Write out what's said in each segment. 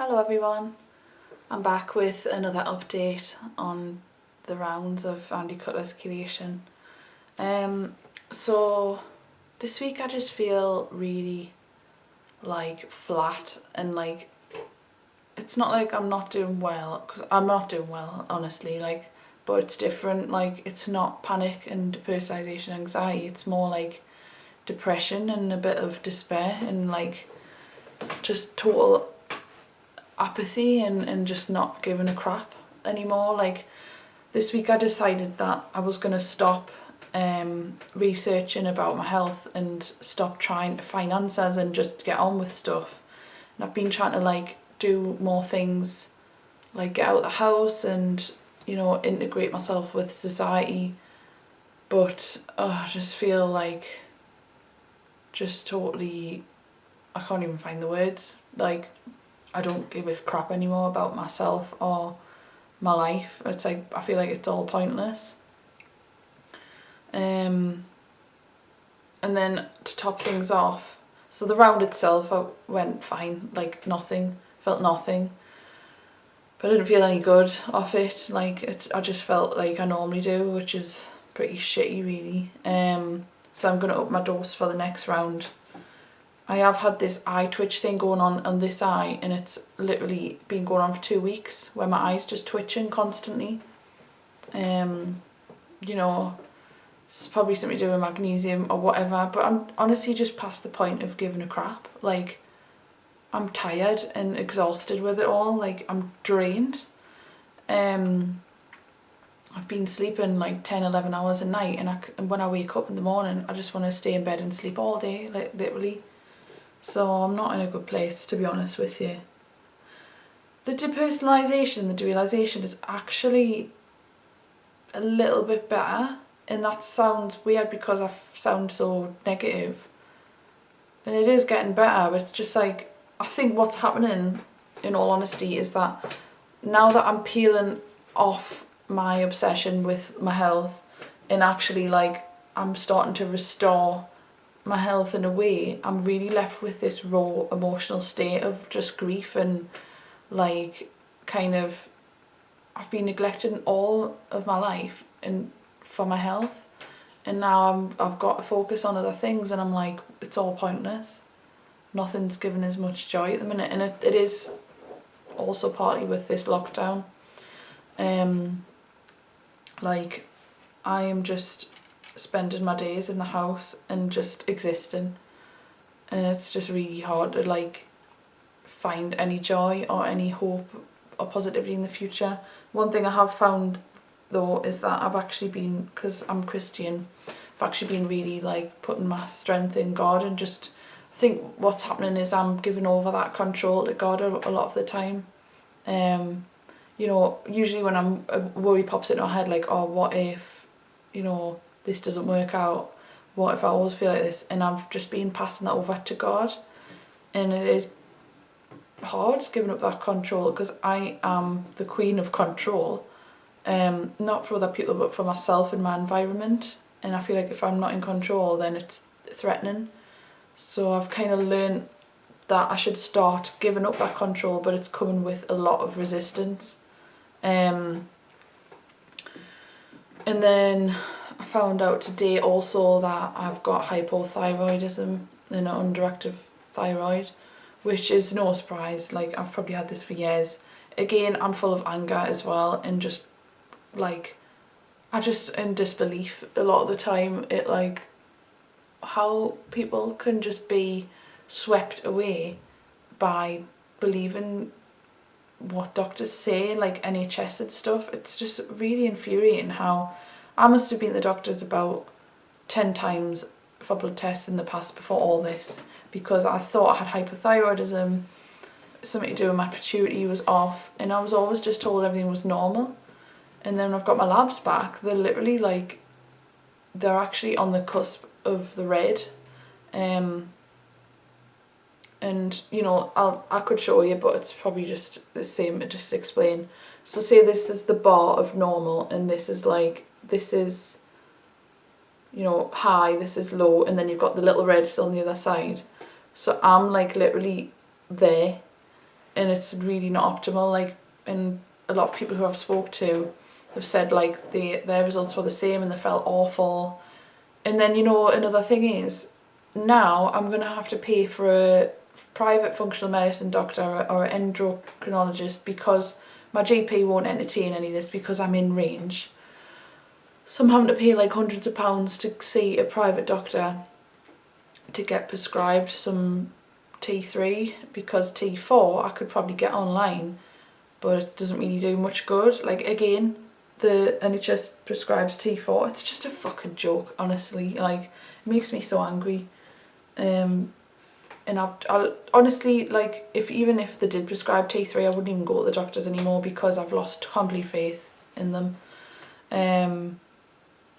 Hello everyone, I'm back with another update on the rounds of Andy Cutlers' Chelation. So this week I just feel really flat and it's not like I'm not doing well, because I'm not doing well honestly, but it's different. It's not panic and depersonalization anxiety, it's more like depression and a bit of despair and just total apathy and just not giving a crap anymore. This week I decided that I was going to stop researching about my health and stop trying to find answers and just get on with stuff. And I've been trying to do more things, get out of the house and integrate myself with society, but I just feel just totally, I can't even find the words. I don't give a crap anymore about myself or my life. It's I feel like it's all pointless. And then to top things off, so the round itself went fine, felt nothing. But I didn't feel any good off it. I just felt like I normally do, which is pretty shitty really. So I'm gonna up my dose for the next round. I have had this eye twitch thing going on this eye, and it's literally been going on for 2 weeks where my eye's just twitching constantly. It's probably something to do with magnesium or whatever, but I'm honestly just past the point of giving a crap. I'm tired and exhausted with it all, I'm drained. I've been sleeping 10, 11 hours a night, and when I wake up in the morning I just want to stay in bed and sleep all day, literally. So I'm not in a good place, to be honest with you. The depersonalization, the derealization is actually a little bit better, and that sounds weird because I sound so negative. And it is getting better, but it's just I think what's happening, in all honesty, is that now that I'm peeling off my obsession with my health and actually I'm starting to restore my health in a way, I'm really left with this raw emotional state of just grief and I've been neglecting all of my life and for my health, and now I've got to focus on other things, and I'm it's all pointless. Nothing's giving as much joy at the minute, and it is also partly with this lockdown. I am just spending my days in the house and just existing, and it's just really hard to find any joy or any hope or positivity in the future. One thing I have found though is that I've actually been, because I'm Christian, I've actually been really putting my strength in God, and just I think what's happening is I'm giving over that control to God a lot of the time. Usually when a worry pops into my head, oh, what if this doesn't work out, what if I always feel like this, and I've just been passing that over to God, and it is hard giving up that control, because I am the queen of control, not for other people but for myself and my environment, and I feel like if I'm not in control then it's threatening. So I've kind of learned that I should start giving up that control, but it's coming with a lot of resistance. And then I found out today also that I've got hypothyroidism and an underactive thyroid, which is no surprise. I've probably had this for years. Again, I'm full of anger as well, and just I just in disbelief a lot of the time at how people can just be swept away by believing what doctors say, NHS and stuff. It's just really infuriating how I must have been to the doctors about 10 times for blood tests in the past before all this, because I thought I had hypothyroidism, something to do with my pituitary was off, and I was always just told everything was normal. And then when I've got my labs back, they're literally they're actually on the cusp of the red. And I could show you, but it's probably just the same to just explain. So say this is the bar of normal, and this is this is high, this is low, and then you've got the little red on the other side. So I'm literally there, and it's really not optimal. Like, and a lot of people who I've spoke to have said like their results were the same and they felt awful. And then, you know, another thing is, now I'm going to have to pay for a private functional medicine doctor or an endocrinologist because my GP won't entertain any of this because I'm in range. So I'm having to pay like hundreds of pounds to see a private doctor to get prescribed some T3, because T4 I could probably get online, but it doesn't really do much good. Like, again, the NHS prescribes T4. It's just a fucking joke, honestly. Like, it makes me so angry. And I'll honestly, like, even if they did prescribe T3, I wouldn't even go to the doctors anymore because I've lost complete faith in them.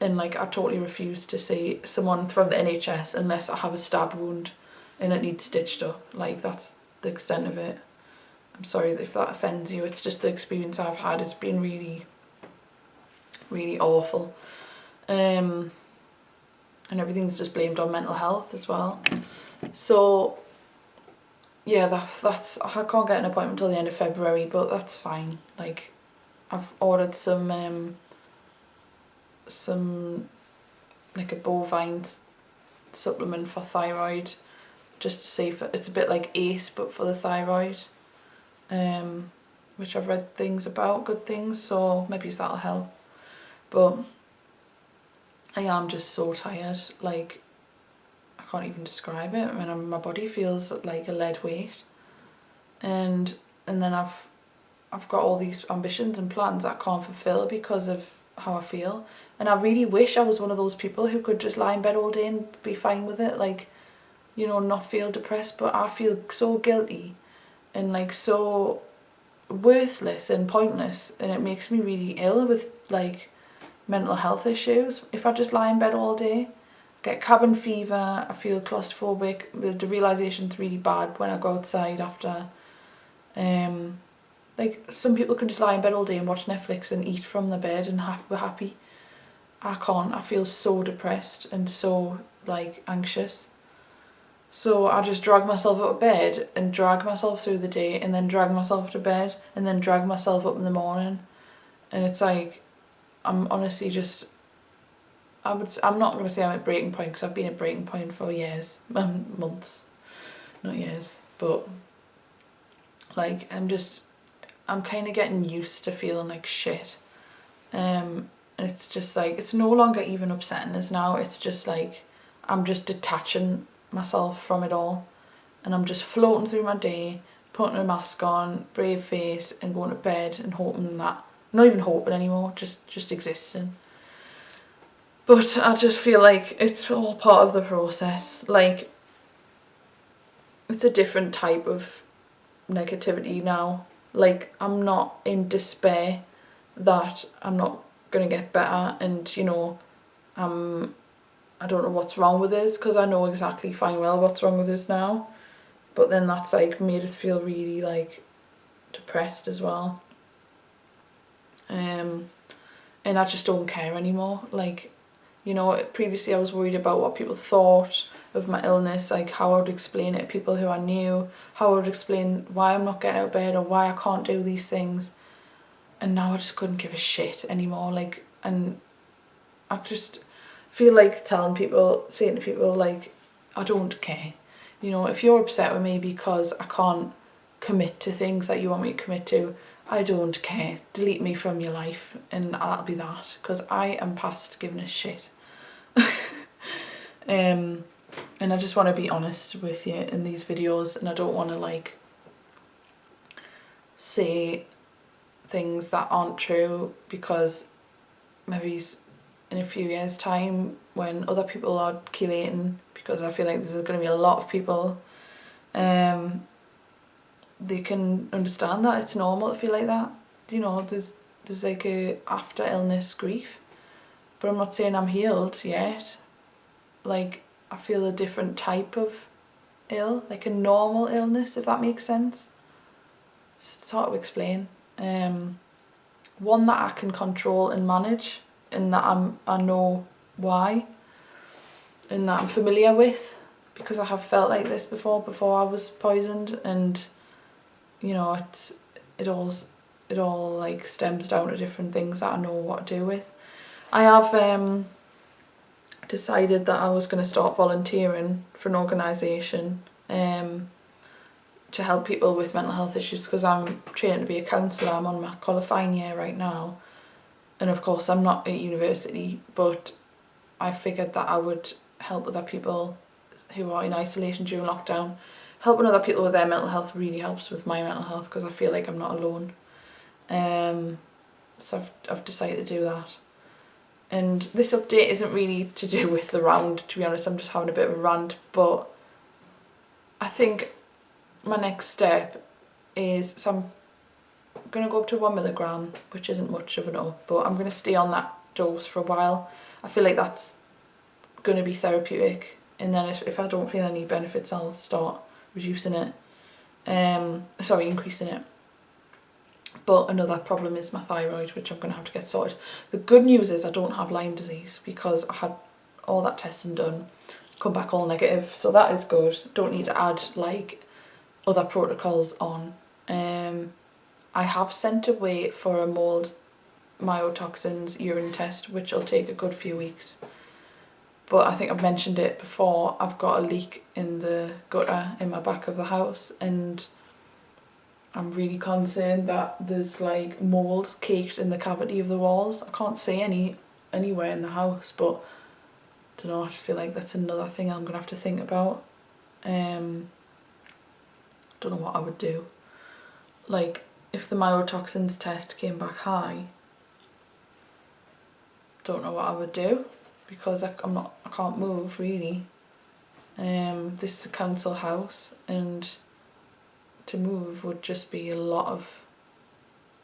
And like, I totally refuse to see someone from the NHS unless I have a stab wound and it needs stitched up. Like, that's the extent of it. I'm sorry if that offends you. It's just the experience I've had. It's been really, really awful. And everything's just blamed on mental health as well. So yeah, that's I can't get an appointment until the end of February, but that's fine. Like, I've ordered some like a bovine supplement for thyroid, just to see if it's a bit like ACE but for the thyroid, which I've read things about, good things, so maybe that'll help. But I am just so tired, like, I can't even describe it. I mean, my body feels like a lead weight, and then I've got all these ambitions and plans that I can't fulfill because of how I feel. And I really wish I was one of those people who could just lie in bed all day and be fine with it, like, you know, not feel depressed. But I feel so guilty and like so worthless and pointless, and it makes me really ill with like mental health issues. If I just lie in bed all day, I get cabin fever, I feel claustrophobic. The realisation's really bad when I go outside after. Like, some people can just lie in bed all day and watch Netflix and eat from the bed and we're happy. I can't. I feel so depressed and so like anxious. So I just drag myself out of bed and drag myself through the day and then drag myself to bed and then drag myself up in the morning. And it's like, I'm honestly just, I'm not going to say I'm at breaking point because I've been at breaking point for years, months, not years, but like, I'm kind of getting used to feeling like shit. And it's just like, it's no longer even upsetting us now. It's just like, I'm just detaching myself from it all. And I'm just floating through my day, putting a mask on, brave face, and going to bed and hoping that, not even hoping anymore, just existing. But I just feel like it's all part of the process. Like, it's a different type of negativity now. Like, I'm not in despair that I'm not going to get better and, you know, I don't know what's wrong with us, because I know exactly fine well what's wrong with us now. But then that's like made us feel really like depressed as well. And I just don't care anymore. Like, you know, previously I was worried about what people thought of my illness, like how I would explain it to people who I knew, how I would explain why I'm not getting out of bed or why I can't do these things. And now I just couldn't give a shit anymore. Like, and I just feel like saying to people like, I don't care. You know, if you're upset with me because I can't commit to things that you want me to commit to, I don't care. Delete me from your life and that'll be that, because I am past giving a shit. And I just want to be honest with you in these videos, and I don't want to like say things that aren't true, because maybe in a few years time when other people are chelating, because I feel like there's going to be a lot of people, they can understand that it's normal to feel like that. You know, there's like a after illness grief, but I'm not saying I'm healed yet. Like, I feel a different type of ill, like a normal illness, if that makes sense. It's hard to explain. One that I can control and manage, and that I know why, and that I'm familiar with, because I have felt like this before I was poisoned. And you know, it all like stems down to different things that I know what to do with. I have decided that I was going to start volunteering for an organisation to help people with mental health issues, because I'm training to be a counsellor. I'm on my qualifying year right now, and of course I'm not at university, but I figured that I would help other people who are in isolation during lockdown. Helping other people with their mental health really helps with my mental health, because I feel like I'm not alone. So I've decided to do that. And this update isn't really to do with the round, to be honest. I'm just having a bit of a rant, but I think my next step is, so I'm going to go up to 1 milligram, which isn't much of an up, but I'm going to stay on that dose for a while. I feel like that's going to be therapeutic, and then if I don't feel any benefits, I'll start reducing it, increasing it. But another problem is my thyroid, which I'm going to have to get sorted. The good news is I don't have Lyme disease, because I had all that testing done, come back all negative, so that is good. Don't need to add like other protocols on. I have sent away for a mold mycotoxins urine test, which will take a good few weeks. But I think I've mentioned it before, I've got a leak in the gutter in my back of the house, and I'm really concerned that there's like mould caked in the cavity of the walls. I can't see anywhere in the house, but I don't know, I just feel like that's another thing I'm going to have to think about. Don't know what I would do. Like, if the mycotoxins test came back high, don't know what I would do, because I can't move really. This is a council house, and to move would just be a lot of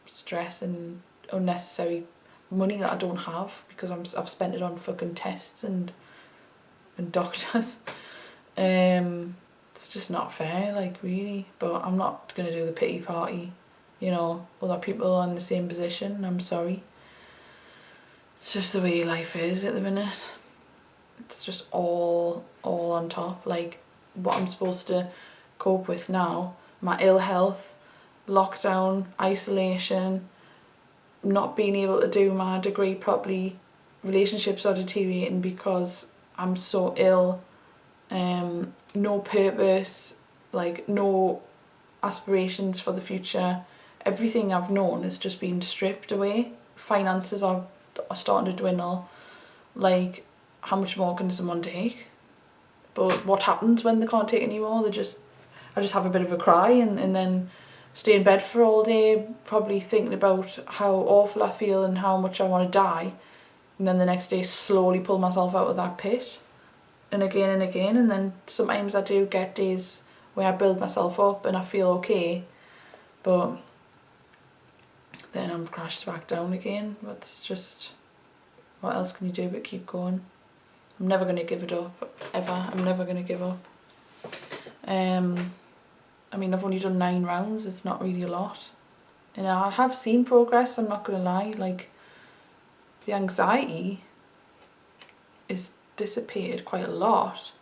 stress and unnecessary money that I don't have, because I've spent it on fucking tests and doctors. It's just not fair, like, really. But I'm not gonna do the pity party, you know, other people are in the same position. I'm sorry. It's just the way life is at the minute. It's just all on top. Like, what I'm supposed to cope with now, my ill health, lockdown, isolation, not being able to do my degree properly, relationships are deteriorating because I'm so ill, no purpose, like no aspirations for the future. Everything I've known is just being stripped away. Finances are starting to dwindle. Like, how much more can someone take? But what happens when they can't take any more? I just have a bit of a cry and then stay in bed for all day, probably thinking about how awful I feel and how much I want to die. And then the next day slowly pull myself out of that pit. And again, and then sometimes I do get days where I build myself up and I feel okay, but then I'm crashed back down again. It's just, what else can you do but keep going? I'm never going to give it up, ever. I'm never going to give up. I mean, I've only done 9 rounds, it's not really a lot. And I have seen progress, I'm not going to lie. Like, the anxiety is dissipated quite a lot,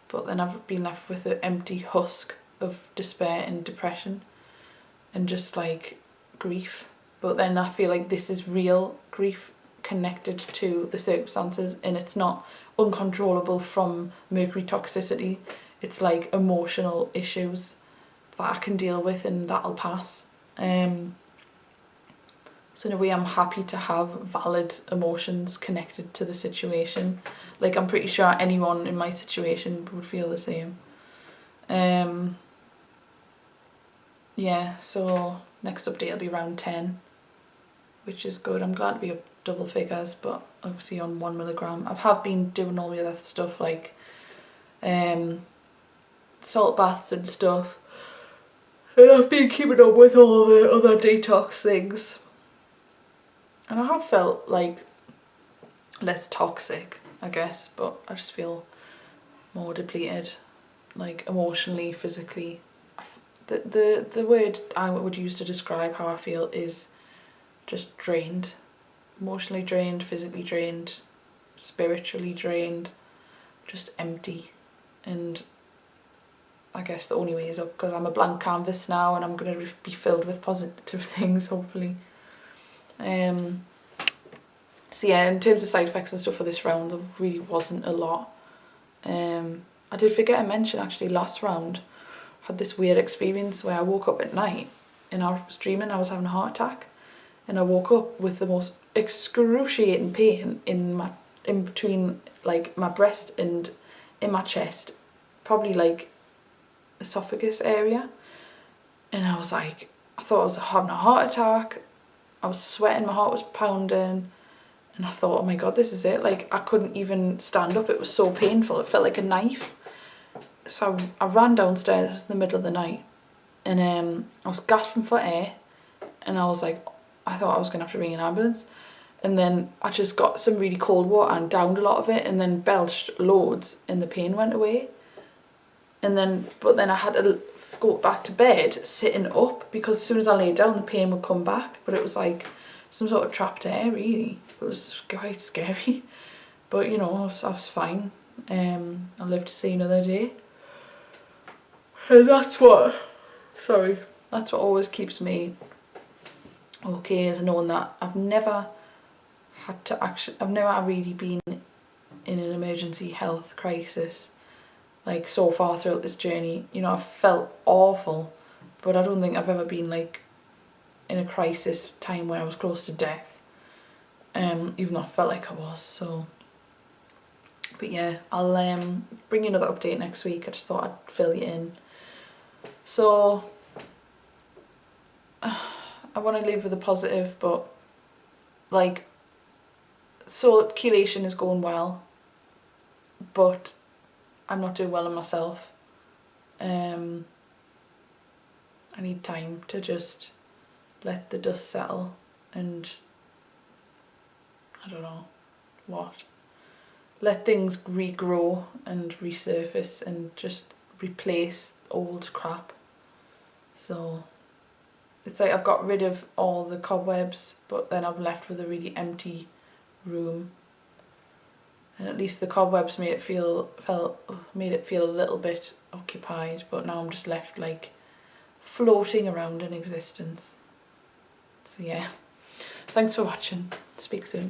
but then I've been left with an empty husk of despair and depression and just like grief. But then I feel like this is real grief connected to the circumstances, and it's not uncontrollable from mercury toxicity. It's like emotional issues that I can deal with, and that'll pass. So in a way, I'm happy to have valid emotions connected to the situation. Like, I'm pretty sure anyone in my situation would feel the same. Yeah, so next update will be round 10, which is good. I'm glad to be up double figures, but obviously on 1 milligram. I have been doing all the other stuff, like salt baths and stuff. And I've been keeping up with all the other detox things. And I have felt like less toxic, I guess, but I just feel more depleted, like emotionally, physically. The word I would use to describe how I feel is just drained. Emotionally drained, physically drained, spiritually drained, just empty. And I guess the only way is up, because I'm a blank canvas now and I'm going to be filled with positive things, hopefully. So yeah, in terms of side effects and stuff for this round, there really wasn't a lot. I did forget to mention, actually, last round I had this weird experience where I woke up at night and I was dreaming I was having a heart attack, and I woke up with the most excruciating pain in between like my breast and in my chest, probably like esophagus area, and I was like, I thought I was having a heart attack. I was sweating, my heart was pounding, and I thought, oh my god, this is it. Like, I couldn't even stand up, it was so painful, it felt like a knife. So I ran downstairs in the middle of the night, and I was gasping for air, and I was like, I thought I was going to have to ring an ambulance. And then I just got some really cold water and downed a lot of it, and then belched loads, and the pain went away. But then I had to go back to bed sitting up, because as soon as I lay down the pain would come back. But it was like some sort of trapped air, really. It was quite scary. But you know, I was fine. I lived to see another day. And that's what always keeps me okay, is knowing that I've never really been in an emergency health crisis, like, so far throughout this journey. You know, I've felt awful, but I don't think I've ever been like in a crisis time where I was close to death, even though I felt like I was. So, but yeah, I'll bring you another update next week. I just thought I'd fill you in. So I want to leave with a positive, but like, so chelation is going well, but I'm not doing well in myself. I need time to just let the dust settle and, I don't know what, let things regrow and resurface and just replace old crap. So it's like I've got rid of all the cobwebs, but then I'm left with a really empty room. And at least the cobwebs made it feel a little bit occupied, but now I'm just left like floating around in existence. So yeah, thanks for watching. Speak soon.